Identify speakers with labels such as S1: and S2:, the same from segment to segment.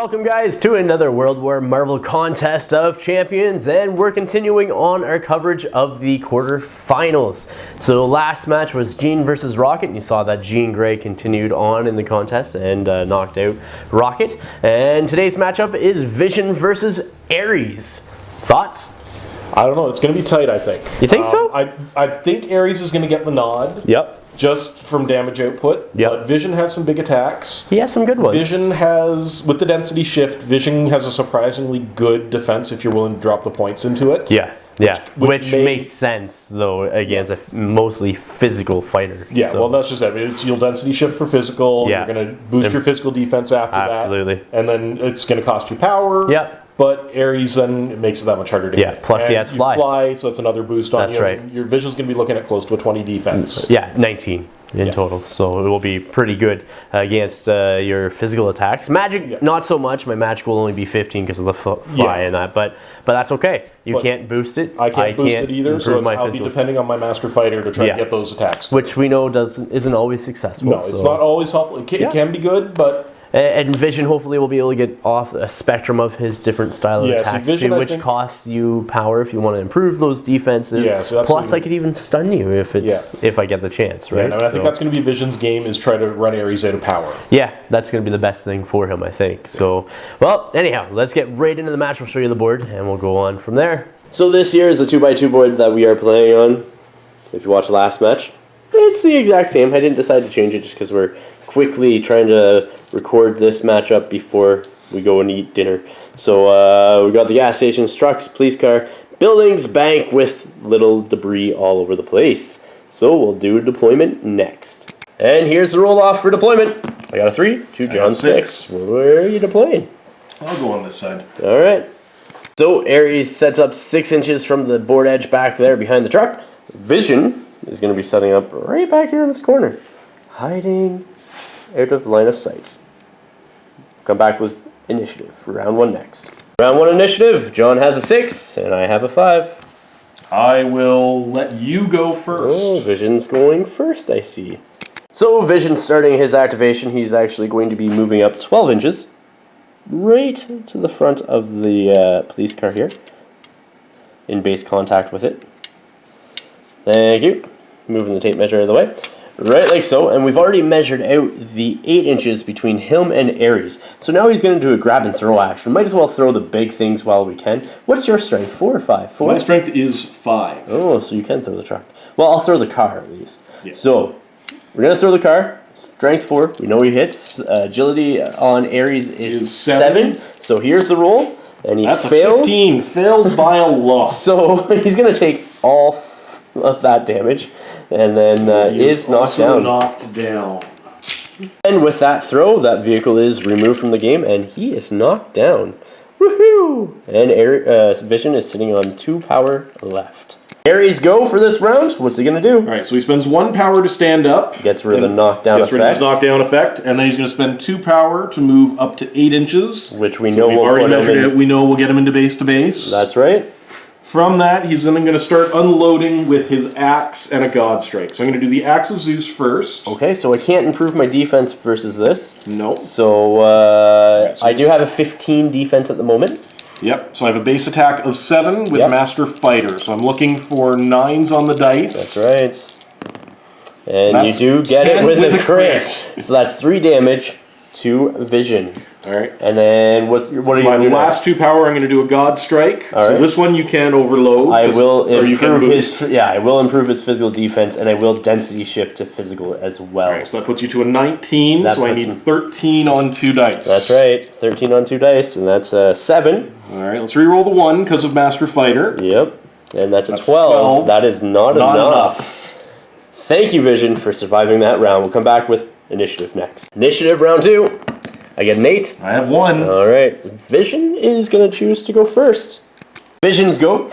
S1: Welcome guys to another World War Marvel Contest of Champions, and we're continuing on our coverage of the quarterfinals. So last match was Jean versus Rocket, and you saw that Jean Grey continued on in the contest and knocked out Rocket. And today's matchup is Vision versus Ares. Thoughts?
S2: I don't know. It's going to be tight, I think.
S1: You think so?
S2: I think Ares is going to get the nod.
S1: Yep.
S2: Just from damage output.
S1: Yep.
S2: But Vision has some big attacks.
S1: He has some good ones.
S2: Vision has, with the density shift, Vision has a surprisingly good defense if you're willing to drop the points into it.
S1: Yeah. Which makes sense, though, against a mostly physical fighter.
S2: Yeah, so. Well, that's just it. It's you'll density shift for physical. Yeah. You're going to boost your physical defense after that.
S1: Absolutely.
S2: And then it's going to cost you power.
S1: Yep.
S2: But Ares then it makes it that much harder to hit.
S1: Plus he has fly.
S2: So that's another boost on you.
S1: That's right.
S2: Your Vision's going to be looking at close to a 20 defense.
S1: Yeah, 19 in total. So it will be pretty good against your physical attacks. Magic, not so much. My magic will only be 15 because of the fly and that. But that's okay. You can't boost it.
S2: I can't boost it either. So I'll be depending on my Master Fighter to try to get those attacks.
S1: Which we know isn't always successful.
S2: No, it's not always helpful. It can be good, but...
S1: And Vision hopefully will be able to get off a spectrum of his different style of attacks too, which costs you power if you want to improve those defenses. Yeah, so plus I could even stun you if I get the chance, right?
S2: Yeah, I think that's going to be Vision's game, is try to run Ares out of power.
S1: Yeah, that's going to be the best thing for him, I think. So, well, anyhow, let's get right into the match. We'll show you the board, and we'll go on from there. So this here is the 2x2 board that we are playing on. If you watched the last match, it's the exact same. I didn't decide to change it just because we're quickly trying to record this matchup before we go and eat dinner. So we got the gas stations, trucks, police car, buildings, bank with little debris all over the place. So we'll do deployment next. And here's the roll off for deployment. I got a 3, 2 John 6. Where are you deploying?
S2: I'll go on this side.
S1: All right. So Ares sets up 6 inches from the board edge back there behind the truck. Vision is going to be setting up right back here in this corner, hiding out of line of sight. Come back with initiative for round 1 next. Round 1 initiative. John has a 6 and I have a 5.
S2: I will let you go first.
S1: Oh, Vision's going first, I see. So Vision's starting his activation. He's actually going to be moving up 12 inches right to the front of the police car here, in base contact with it. Thank you. Moving the tape measure out of the way. Right like so, and we've already measured out the 8 inches between him and Ares. So now he's going to do a grab and throw action. Might as well throw the big things while we can. What's your strength, 4 or 5? 4?
S2: My strength is 5.
S1: Oh, so you can throw the truck. Well, I'll throw the car at least.
S2: Yeah.
S1: So, we're going to throw the car. Strength 4, we know he hits. Agility on Ares is 7. So here's the roll, and he fails.
S2: A 15, fails by a lot.
S1: So he's going to take all of that damage. And then is knocked down. And with that throw, that vehicle is removed from the game, and he is knocked down. Woohoo! And Vision is sitting on 2 power left. Ares go for this round. What's he going to do?
S2: All right, so he spends 1 power to stand up.
S1: Gets rid of the knockdown effect.
S2: Gets rid of his knockdown effect, and then he's going to spend 2 power to move up to 8 inches.
S1: Which we know will
S2: already measured it. We know we'll get him into base to base.
S1: That's right.
S2: From that, he's then going to start unloading with his axe and a god strike. So I'm going to do the axe of Zeus first.
S1: Okay, so I can't improve my defense versus this.
S2: Nope.
S1: So, I do have a 15 defense at the moment.
S2: Yep, so I have a base attack of 7 with Master Fighter. So I'm looking for 9s on the dice.
S1: That's right. And you do get it with a crit. So that's 3 damage to Vision.
S2: All right.
S1: And then what are you going to do?
S2: My last 2 power, I'm going to do a God Strike.
S1: All right.
S2: So this one you can overload.
S1: I will improve I will improve his physical defense, and I will density shift to physical as well.
S2: All right, so that puts you to a 19. So I need 13 on 2 dice.
S1: That's right, 13 on 2 dice, and that's a 7.
S2: All right, let's re-roll the 1 because of Master Fighter.
S1: Yep, and that's a 12. That is not enough. Thank you, Vision, for surviving that round. We'll come back with initiative next. Initiative round 2. I get an 8.
S2: I have 1.
S1: All right. Vision is going to choose to go first. Vision's go.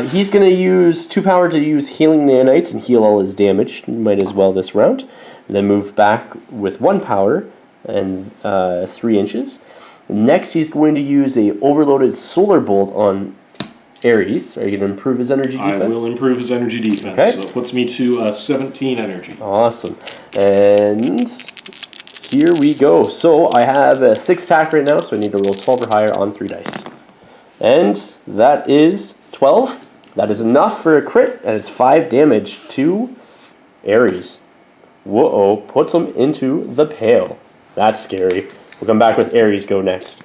S1: He's going to use 2 power to use healing nanites and heal all his damage. Might as well this round. And then move back with 1 power and 3 inches. Next, he's going to use a overloaded solar bolt on Ares. Are you going to improve his energy defense?
S2: I will improve his energy defense. Okay. So it puts me to 17 energy.
S1: Awesome. And here we go. So I have a 6 attack right now, so I need to roll 12 or higher on 3 dice. And that is 12. That is enough for a crit, and it's 5 damage to Ares. Whoa, puts him into the pail. That's scary. We'll come back with Ares go next.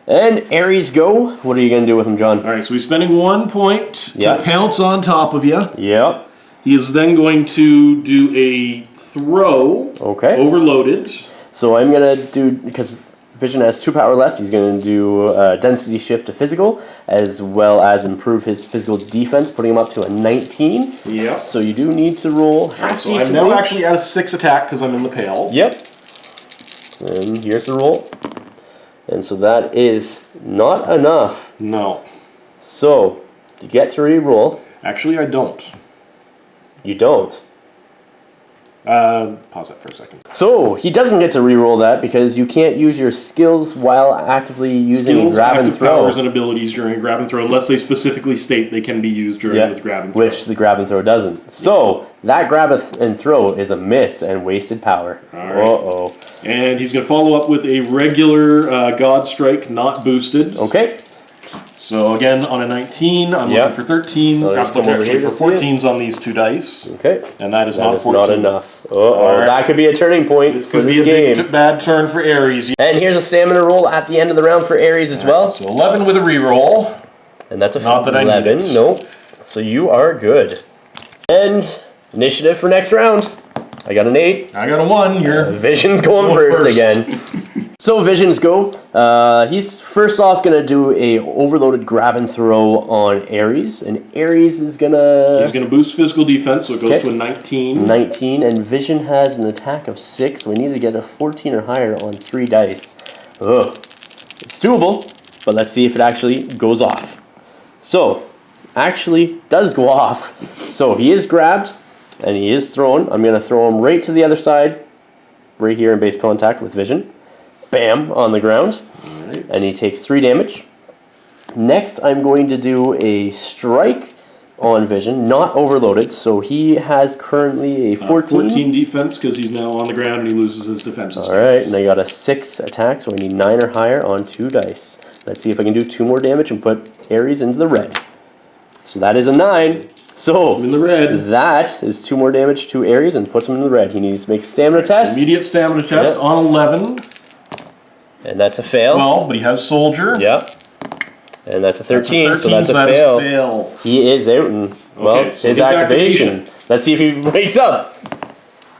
S1: And Ares go, what are you going to do with him, John?
S2: All right, so he's spending 1 point to pounce on top of you.
S1: Yep.
S2: He is then going to do a throw.
S1: Okay.
S2: Overloaded.
S1: So I'm going to do, because Vision has 2 power left, he's going to do density shift to physical, as well as improve his physical defense, putting him up to a 19.
S2: Yep.
S1: So you do need to roll half
S2: So I'm now actually at a 6 attack because I'm in the pail.
S1: Yep. And here's the roll. And so that is not enough.
S2: No.
S1: So you get to re-roll.
S2: Actually, I don't.
S1: You don't.
S2: Pause that for a second.
S1: So he doesn't get to re-roll that because you can't use your skills while actively using grab and throw.
S2: Powers and abilities during a grab and throw, unless they specifically state they can be used during the grab and throw.
S1: Which the grab and throw doesn't. So that grab and throw is a miss and wasted power.
S2: All right. Uh-oh. And he's going to follow up with a regular God Strike, not boosted.
S1: Okay.
S2: So again, on a 19, I'm looking for 13. Got to actually for 14s on these 2 dice.
S1: Okay.
S2: And that is not 14.
S1: Not enough. Uh-oh. That could be a turning point
S2: this could be a big bad turn for Ares.
S1: And here's a stamina roll at the end of the round for Ares as well.
S2: So 11 with a reroll.
S1: And that's a
S2: not that
S1: 11.
S2: I need it.
S1: Nope. So you are good. And initiative for next round. I got an 8.
S2: I got a 1. You're
S1: Vision's going first again. So Visions go. He's first off going to do a overloaded grab and throw on Ares. And Ares is going to...
S2: He's going to boost physical defense, so it goes to a 19.
S1: 19. And Vision has an attack of 6. So we need to get a 14 or higher on 3 dice. Ugh. It's doable, but let's see if it actually goes off. So, actually does go off. So he is grabbed. And he is thrown. I'm going to throw him right to the other side. Right here in base contact with Vision. Bam, on the ground.
S2: Right.
S1: And he takes 3 damage. Next, I'm going to do a strike on Vision. Not overloaded. So he has currently a 14.
S2: 14 defense because he's now on the ground and he loses his defenses.
S1: Alright, and I got a 6 attack. So I need 9 or higher on 2 dice. Let's see if I can do 2 more damage and put Ares into the red. So that is a 9. So,
S2: in the red.
S1: That is 2 more damage to Ares and puts him in the red. He needs to make a stamina test.
S2: Immediate stamina test on 11.
S1: And that's a fail.
S2: 12, but he has soldier.
S1: Yep. And that's a 13, so that's a
S2: That
S1: fail.
S2: is a fail.
S1: He is out, and, well,
S2: so
S1: his activation. Let's see if he wakes up.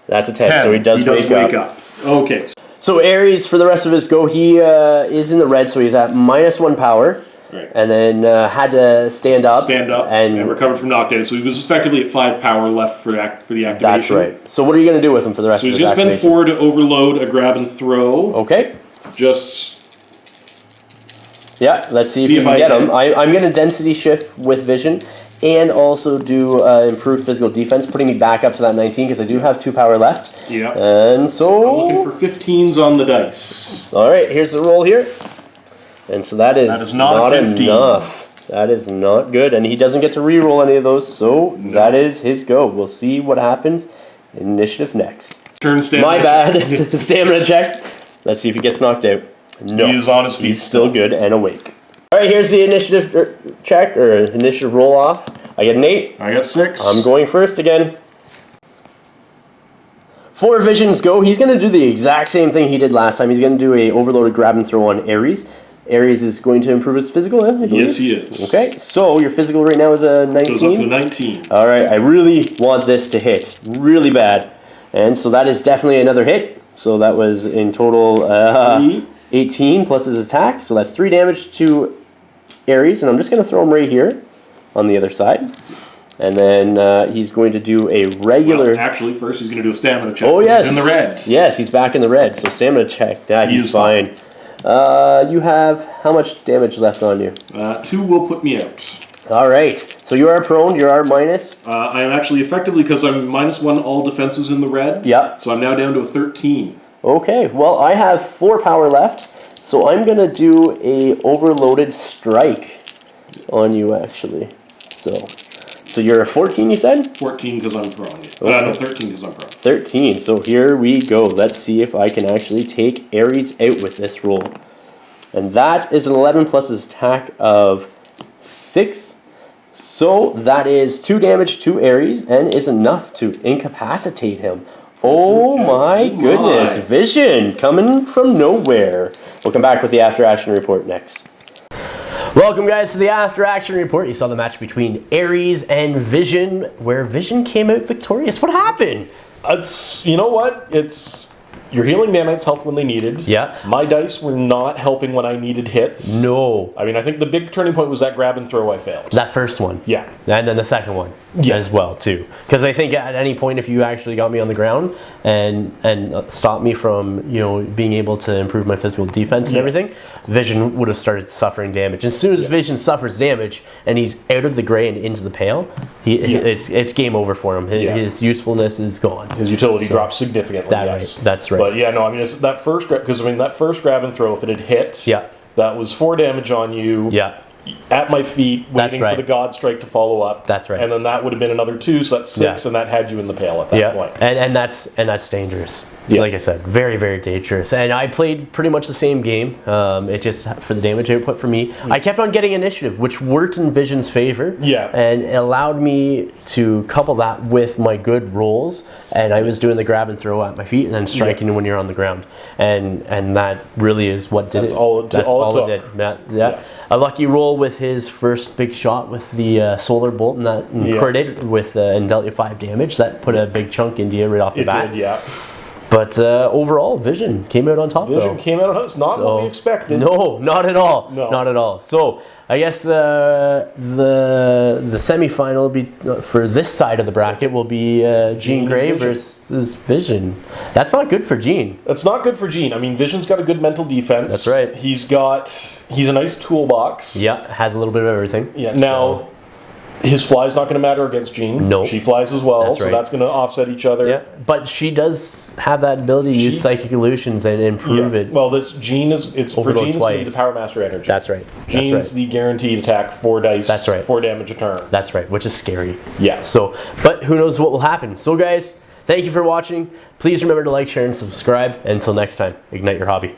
S1: That's a 10, so he does wake up.
S2: Okay.
S1: So Ares, for the rest of his go, he is in the red, so he's at -1 power.
S2: Right.
S1: And then had to stand up.
S2: And recovered from knockdown. So he was effectively at 5 power left for the activation.
S1: That's right. So what are you going to do with him for the rest of his activation?
S2: So he's going to spend 4 to overload a grab and throw.
S1: Okay.
S2: Just...
S1: Yeah, let's see if you can get him. I'm going to density shift with Vision and also do improved physical defense, putting me back up to that 19 because I do have 2 power left.
S2: Yeah.
S1: And so...
S2: I'm looking for 15s on the dice.
S1: All right, here's the roll here. And so that is not enough. That is not good. And he doesn't get to re-roll any of those, so that is his go. We'll see what happens. Initiative next.
S2: Turn stamina.
S1: My bad. Stamina check. Let's see if he gets knocked out. No.
S2: He is on his feet.
S1: He's still good and awake. All right, here's the initiative check, or initiative roll off. I get an 8.
S2: I got 6.
S1: I'm going first again. 4 Visions go. He's going to do the exact same thing he did last time. He's going to do a overloaded grab and throw on Ares. Ares is going to improve his physical, I believe?
S2: Yes, he is.
S1: Okay, so your physical right now is a 19?
S2: Goes up to a 19.
S1: All right, I really want this to hit. Really bad. And so that is definitely another hit. So that was in total 18 plus his attack. So that's 3 damage to Ares. And I'm just going to throw him right here on the other side. And then he's going to do a regular...
S2: Well, actually, first he's going to do a stamina check.
S1: Oh, yes.
S2: He's in the red.
S1: Yes, he's back in the red. So stamina check. Yeah, he's fine. You have how much damage left on you?
S2: 2 will put me out.
S1: All right. So you are prone. You are minus.
S2: I am actually effectively, because I'm -1 all defenses in the red.
S1: Yep.
S2: So I'm now down to a 13.
S1: Okay. Well, I have 4 power left, so I'm gonna do a overloaded strike on you actually. So So you're a 14, you said?
S2: 14 because I'm throwing it.
S1: Okay.
S2: No, 13 because I'm throwing.
S1: 13. So here we go. Let's see if I can actually take Ares out with this roll. And that is an 11 plus his attack of 6. So that is 2 damage to Ares and is enough to incapacitate him. Oh my goodness. Vision coming from nowhere. We'll come back with the after action report next. Welcome guys to the after action report. You saw the match between Ares and Vision where Vision came out victorious. What happened?
S2: You know what? Your healing nanites helped when they needed.
S1: Yeah.
S2: My dice were not helping when I needed hits.
S1: No.
S2: I mean, I think the big turning point was that grab and throw I failed.
S1: That first one.
S2: Yeah.
S1: And then the second one as well, too. Because I think at any point, if you actually got me on the ground and stopped me from, being able to improve my physical defense and everything, Vision would have started suffering damage. As soon as Vision suffers damage and he's out of the gray and into the pale, it's game over for him. His usefulness is gone.
S2: His utility drops significantly.
S1: That's right.
S2: But yeah, no, I mean, it's that first grab, because that first grab and throw, if it had hit, that was 4 damage on you.
S1: Yeah.
S2: At my feet, waiting for the God Strike to follow up.
S1: That's right.
S2: And then that would have been another 2, so that's 6, and that had you in the pale at that point.
S1: And that's dangerous. Yeah. Like I said, very, very dangerous. And I played pretty much the same game. It just, for the damage output for me, I kept on getting initiative, which worked in Vision's favor. Yeah. And it allowed me to couple that with my good rolls. And I was doing the grab and throw at my feet and then striking when you're on the ground. And that really is what did it. That's all it did. Yeah. A lucky roll with his first big shot with the solar bolt and that critted with and dealt you 5 damage. That put a big chunk into you right off the bat.
S2: It did, yeah.
S1: But overall, Vision came out on top.
S2: Vision came out on top. It's not what we expected.
S1: No, not at all.
S2: No.
S1: Not at all. So I guess the semifinal for this side of the bracket will be Jean Grey versus Vision. That's not good for Jean.
S2: That's not good for Jean. I mean, Vision's got a good mental defense.
S1: That's right.
S2: He's a nice toolbox.
S1: Yeah, has a little bit of everything.
S2: Yeah. Now, his fly's not going to matter against Jean. No. She flies as well, so that's going to offset each other.
S1: Yeah, but she does have that ability to use psychic illusions and improve it.
S2: Well, Jean is for Jean it's going to be the Power Master energy.
S1: That's right.
S2: Jean's the guaranteed attack 4 dice.
S1: That's right.
S2: 4 damage a turn.
S1: That's right, which is scary.
S2: Yeah.
S1: So, but who knows what will happen? So, guys, thank you for watching. Please remember to like, share, and subscribe. Until next time, ignite your hobby.